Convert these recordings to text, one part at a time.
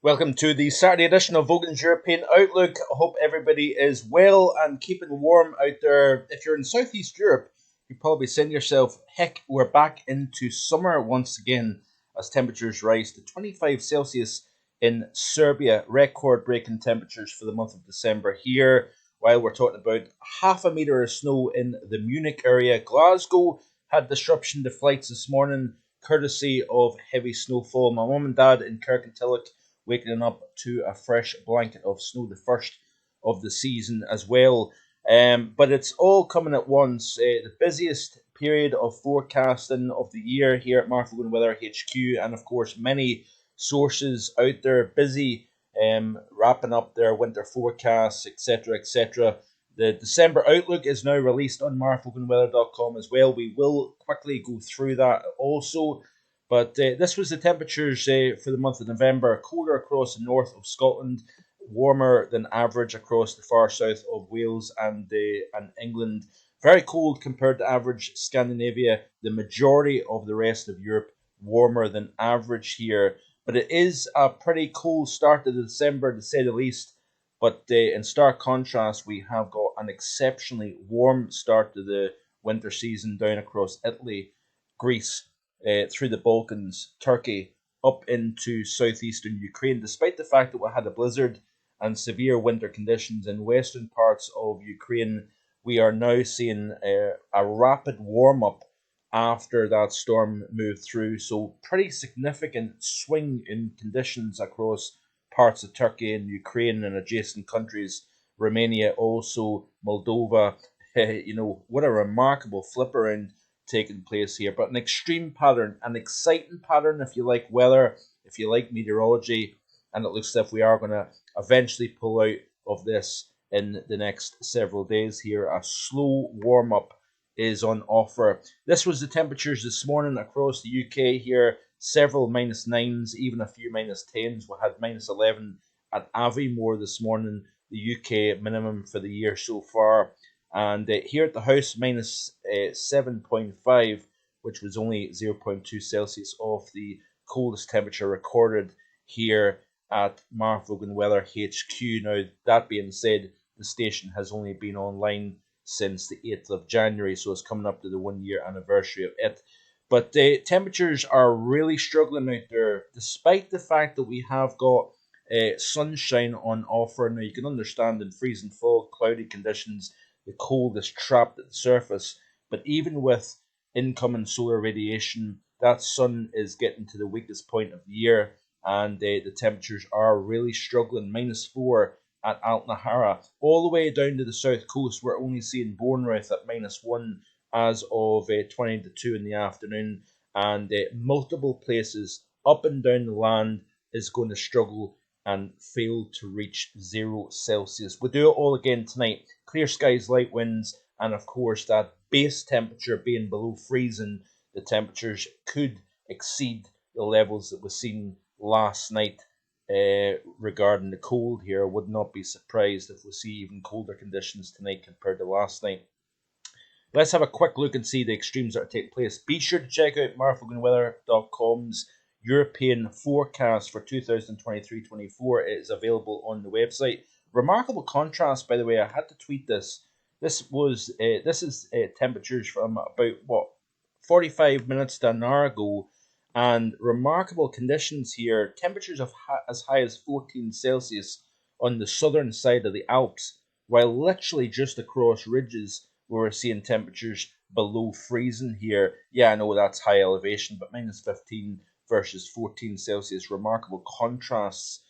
Welcome to the Saturday edition of Vogan's European Outlook. I hope everybody is well and keeping warm out there. If you're in Southeast Europe, you're probably saying to yourself, heck, we're back into summer once again as temperatures rise to 25 Celsius in Serbia. Record-breaking temperatures for the month of December here. While we're talking about half a metre of snow in the Munich area. Glasgow had disruption to flights this morning, courtesy of heavy snowfall. My mum and dad in Kirkintilloch waking up to a fresh blanket of snow, the first of the season as well. But it's all coming at once. The busiest period of forecasting of the year here at Mark Vogan Weather HQ, and of course many sources out there busy wrapping up their winter forecasts, etc., etc. The December Outlook is now released on markvoganweather.com as well. We will quickly go through that also. But this was the temperatures for the month of November. Colder across the north of Scotland, warmer than average across the far south of Wales and England. Very cold compared to average Scandinavia. The majority of the rest of Europe warmer than average here. But it is a pretty cold start to December, to say the least. But in stark contrast, we have got an exceptionally warm start to the winter season down across Italy, Greece, through the Balkans, Turkey, up into southeastern Ukraine, despite the fact that we had a blizzard and severe winter conditions in western parts of Ukraine. We are now seeing a rapid warm-up after that storm moved through, so pretty significant swing in conditions across parts of Turkey and Ukraine and adjacent countries, Romania also, Moldova. What a remarkable flip around taking place here, but an extreme pattern, an exciting pattern if you like weather, if you like meteorology, and it looks as if we are going to eventually pull out of this in the next several days here. A slow warm-up is on offer. This was the temperatures this morning across the UK here, several -9s, even a few -10s. We had -11 at Aviemore this morning, the UK minimum for the year so far. And here at the house, -7.5, which was only 0.2 Celsius off the coldest temperature recorded here at Mark Vogan Weather HQ. Now, that being said, the station has only been online since the 8th of January, so it's coming up to the 1-year anniversary of it. But temperatures are really struggling out there, despite the fact that we have got sunshine on offer. Now, you can understand in freezing fog, cloudy conditions, the cold is trapped at the surface, but even with incoming solar radiation, that sun is getting to the weakest point of the year, and the temperatures are really struggling. -4 at Altnahara, all the way down to the south coast. We're only seeing Bournemouth at -1 as of 20 to 2 in the afternoon, and multiple places up and down the land is going to struggle and fail to reach 0 Celsius. We'll do it all again tonight. Clear skies, light winds, and of course that base temperature being below freezing, the temperatures could exceed the levels that were seen last night. Regarding the cold here, I would not be surprised if we see even colder conditions tonight compared to last night. Let's have a quick look and see the extremes that are taking place. Be sure to check out markvoganweather.com's European forecast for 2023-24. It is available on the website. Remarkable contrast, by the way. I had to tweet this. This is temperatures from about 45 minutes to an hour ago, and remarkable conditions here. Temperatures of as high as 14 Celsius on the southern side of the Alps, while literally just across ridges we're seeing temperatures below freezing here. Yeah, I know that's high elevation, but -15 versus 14 Celsius. Remarkable contrasts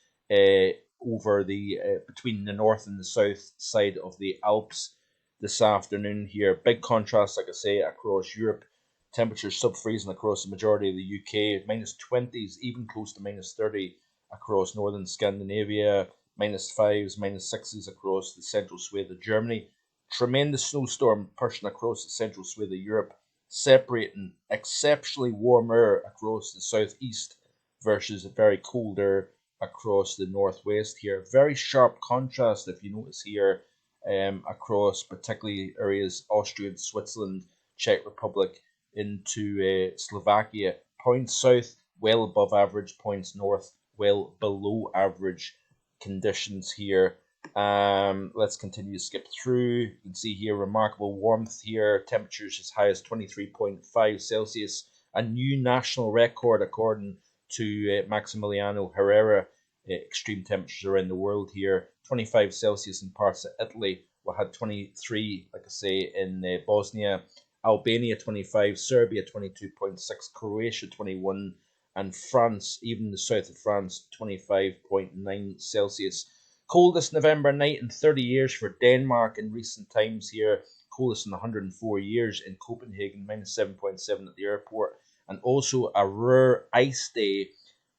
over the between the north and the south side of the Alps this afternoon here. Big contrast, like I say, across Europe. Temperatures sub-freezing across the majority of the UK. -20s, even close to -30 across northern Scandinavia. -5s, -6s across the central swathe of Germany. Tremendous snowstorm pushing across the central swathe of Europe, separating exceptionally warm air across the southeast versus a very cold air across the northwest here. Very sharp contrast, if you notice here, across particularly areas Austria and Switzerland, Czech Republic into Slovakia. Points south, well above average. Points north, well below average conditions here. Let's continue to skip through. You can see here remarkable warmth here, temperatures as high as 23.5 Celsius, a new national record according to Maximiliano Herrera. Extreme temperatures around the world here, 25 Celsius in parts of Italy. We had 23, like I say, in Bosnia, Albania 25, Serbia 22.6, Croatia 21, and France, even the south of France, 25.9 Celsius. Coldest November night in 30 years for Denmark in recent times here. Coldest in 104 years in Copenhagen, minus 7.7 at the airport. And also a rare ice day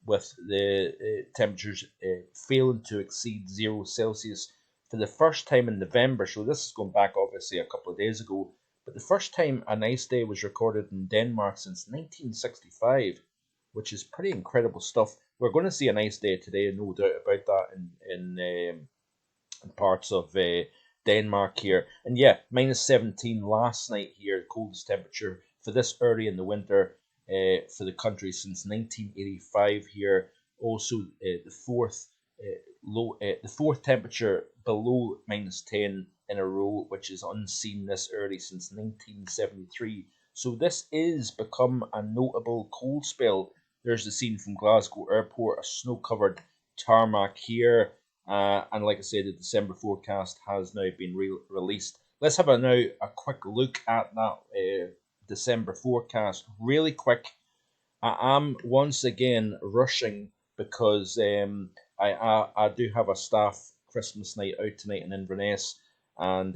with the temperatures failing to exceed 0 Celsius for the first time in November. So this is going back obviously a couple of days ago. But the first time an ice day was recorded in Denmark since 1965, which is pretty incredible stuff. We're going to see an ice day today, no doubt about that, in parts of Denmark here. And yeah, minus 17 last night here, the coldest temperature for this early in the winter for the country since 1985 here. Also, the fourth temperature below minus 10 in a row, which is unseen this early since 1973. So this is become a notable cold spell. There's the scene from Glasgow Airport, a snow-covered tarmac here. And like I said, the December forecast has now been released. Let's have a quick look at that December forecast. Really quick. I am once again rushing because I do have a staff Christmas night out tonight in Inverness, and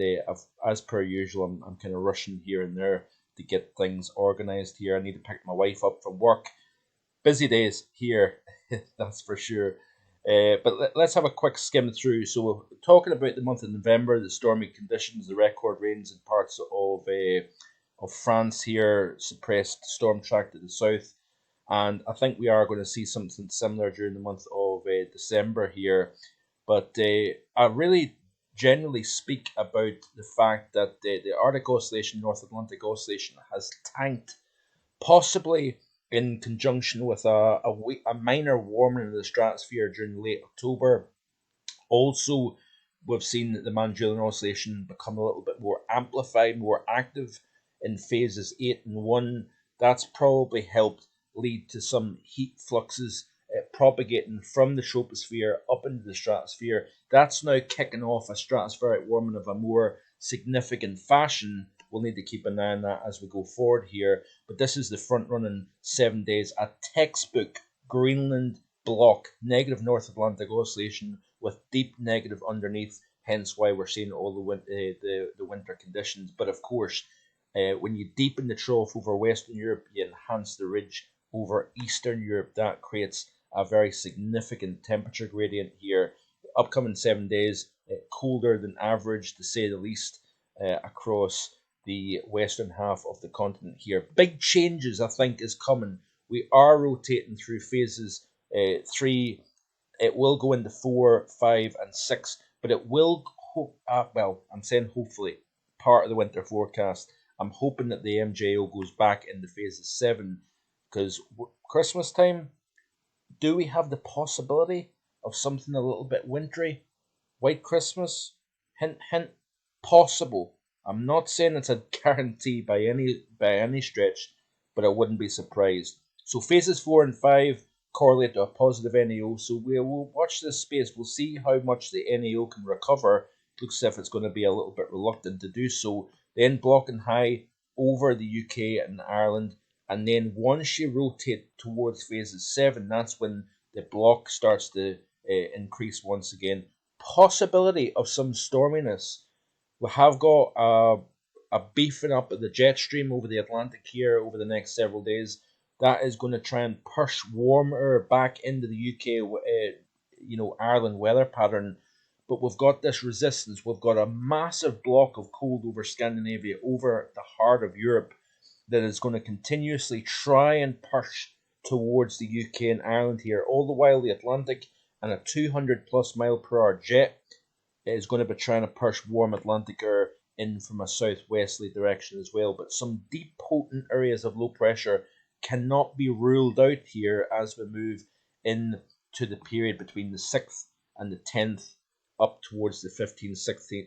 as per usual, I'm kind of rushing here and there to get things organised here. I need to pick my wife up from work. Busy days here, that's for sure. But let's have a quick skim through. So we're talking about the month of November, the stormy conditions, the record rains in parts of France here, suppressed storm track to the south. And I think we are going to see something similar during the month of December here. But I really generally speak about the fact that the Arctic Oscillation, North Atlantic Oscillation has tanked, possibly in conjunction with a minor warming of the stratosphere during late October. Also, we've seen that the Magellan Oscillation become a little bit more amplified, more active in phases 8 and 1. That's probably helped lead to some heat fluxes propagating from the troposphere up into the stratosphere. That's now kicking off a stratospheric warming of a more significant fashion. We'll need to keep an eye on that as we go forward here. But this is the front-running 7 days, a textbook Greenland block, negative North Atlantic Oscillation with deep negative underneath, hence why we're seeing all the winter conditions. But of course, when you deepen the trough over Western Europe, you enhance the ridge over Eastern Europe. That creates a very significant temperature gradient here. Upcoming 7 days, colder than average, to say the least, across the western half of the continent here. Big changes, I think, is coming. We are rotating through phases 3. It will go into 4, 5, and 6, but it will, I'm saying hopefully, part of the winter forecast. I'm hoping that the MJO goes back into phases 7, because Christmas time, do we have the possibility of something a little bit wintry? White Christmas? Hint, hint, possible. I'm not saying it's a guarantee by any stretch, but I wouldn't be surprised. So phases 4 and 5 correlate to a positive NAO, so we'll watch this space. We'll see how much the NAO can recover. Looks as if it's going to be a little bit reluctant to do so. Then blocking high over the UK and Ireland, and then once you rotate towards phases 7, that's when the block starts to increase once again. Possibility of some storminess. We have got a beefing up of the jet stream over the Atlantic here over the next several days. That is going to try and push warm air back into the UK, Ireland weather pattern. But we've got this resistance. We've got a massive block of cold over Scandinavia, over the heart of Europe, that is going to continuously try and push towards the UK and Ireland here. All the while, the Atlantic and a 200 plus mile per hour jet is going to be trying to push warm Atlantic air in from a southwesterly direction as well. But some deep, potent areas of low pressure cannot be ruled out here as we move in to the period between the 6th and the 10th up towards the 15th,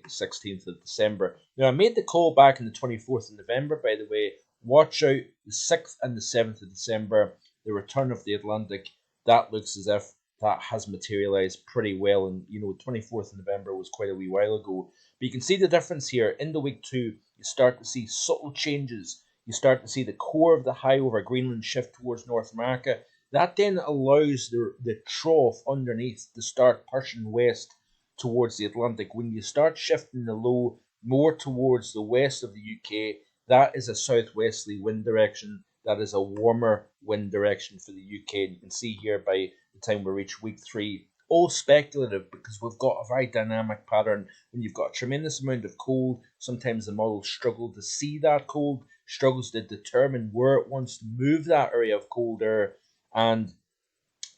16th of December. Now, I made the call back on the 24th of November, by the way. Watch out, the 6th and the 7th of December, the return of the Atlantic. That looks as if that has materialized pretty well. And, 24th of November was quite a wee while ago. But you can see the difference here. In the week 2, you start to see subtle changes. You start to see the core of the high over Greenland shift towards North America. That then allows the trough underneath to start pushing west towards the Atlantic. When you start shifting the low more towards the west of the UK, that is a southwesterly wind direction. That is a warmer wind direction for the UK. And you can see here by the time we reach week 3, all speculative because we've got a very dynamic pattern. When you've got a tremendous amount of cold, sometimes the models struggle to see that cold, struggles to determine where it wants to move that area of cold air. And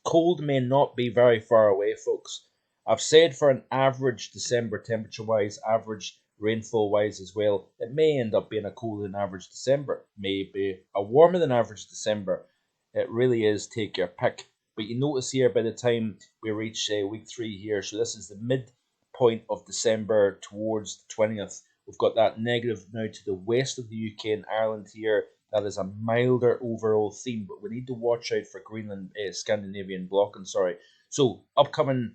cold may not be very far away, folks. I've said for an average December temperature-wise, average rainfall-wise as well, it may end up being a colder than average December. Maybe a warmer than average December. It really is take your pick. But you notice here by the time we reach week 3 here, so this is the midpoint of December towards the 20th. We've got that negative now to the west of the UK and Ireland here. That is a milder overall theme, but we need to watch out for Greenland, Scandinavian blocking, sorry. So, upcoming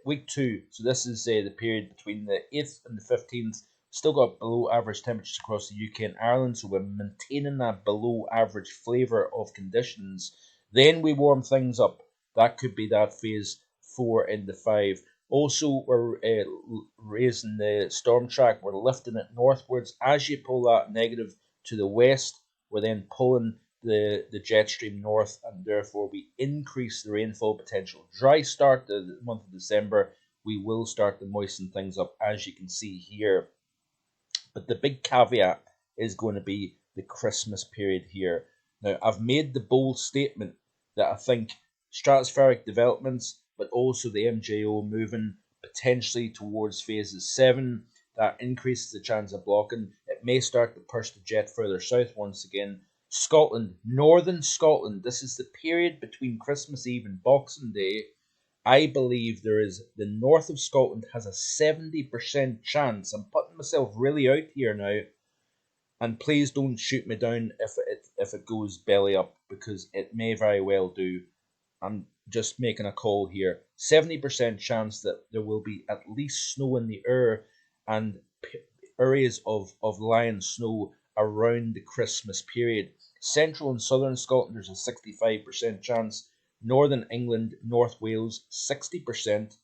week 2, so this is the period between the 8th and the 15th. Still got below average temperatures across the UK and Ireland, so we're maintaining that below average flavour of conditions. Then we warm things up. That could be that phase 4 into 5. Also, we're raising the storm track. We're lifting it northwards. As you pull that negative to the west, we're then pulling the jet stream north, and therefore we increase the rainfall potential. Dry start to the month of December, we will start to moisten things up, as you can see here. But the big caveat is going to be the Christmas period here. Now, I've made the bold statement that I think stratospheric developments, but also the MJO moving potentially towards phases 7, that increases the chance of blocking. It may start to push the jet further south once again. Scotland, northern Scotland, this is the period between Christmas Eve and Boxing Day. I believe the north of Scotland has a 70% chance. I'm putting myself really out here now, and please don't shoot me down if it goes belly up, because it may very well do. I'm just making a call here. 70% chance that there will be at least snow in the air and areas of lying snow around the Christmas period. Central and southern Scotland, there's a 65% chance. Northern England, North Wales, 60%,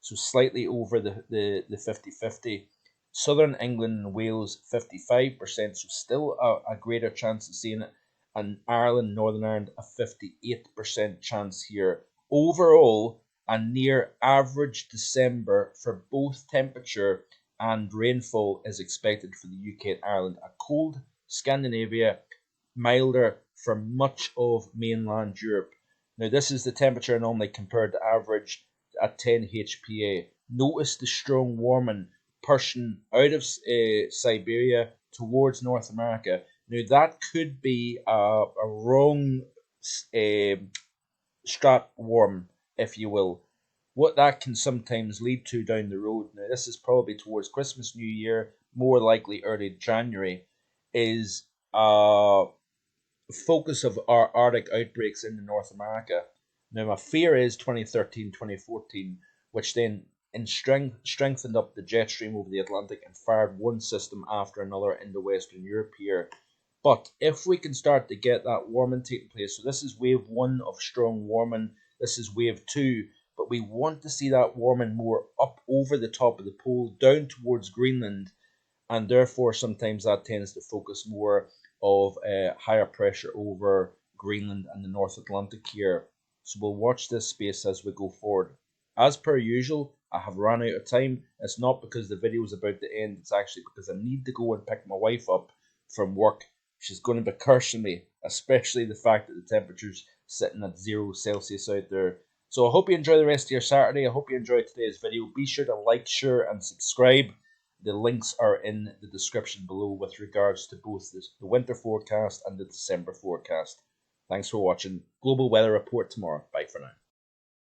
so slightly over the 50-50. Southern England and Wales, 55%, so still a greater chance of seeing it. And Ireland, Northern Ireland, a 58% chance here. Overall, a near average December for both temperature and rainfall is expected for the UK and Ireland. A cold Scandinavia, milder for much of mainland Europe. Now, this is the temperature normally compared to average at 10 HPA. Notice the strong warming pushing out of Siberia towards North America. Now, that could be a wrong strat warm, if you will. What that can sometimes lead to down the road, now this is probably towards Christmas, New Year, more likely early January, is focus of our Arctic outbreaks into North America. Now, my fear is 2013, 2014, which then strengthened up the jet stream over the Atlantic and fired one system after another into Western Europe here. But if we can start to get that warming taking place, so this is wave 1 of strong warming, this is wave 2, but we want to see that warming more up over the top of the pole, down towards Greenland, and therefore sometimes that tends to focus more of higher pressure over Greenland and the North Atlantic here. So we'll watch this space as we go forward. As per usual, I have run out of time. It's not because the video is about to end, it's actually because I need to go and pick my wife up from work. She's going to be cursing me, especially the fact that the temperature's sitting at 0 Celsius out there. So I hope you enjoy the rest of your Saturday. I hope you enjoyed today's video. Be sure to like, share, and subscribe. The links are in the description below with regards to both the winter forecast and the December forecast. Thanks for watching. Global Weather Report tomorrow. Bye for now.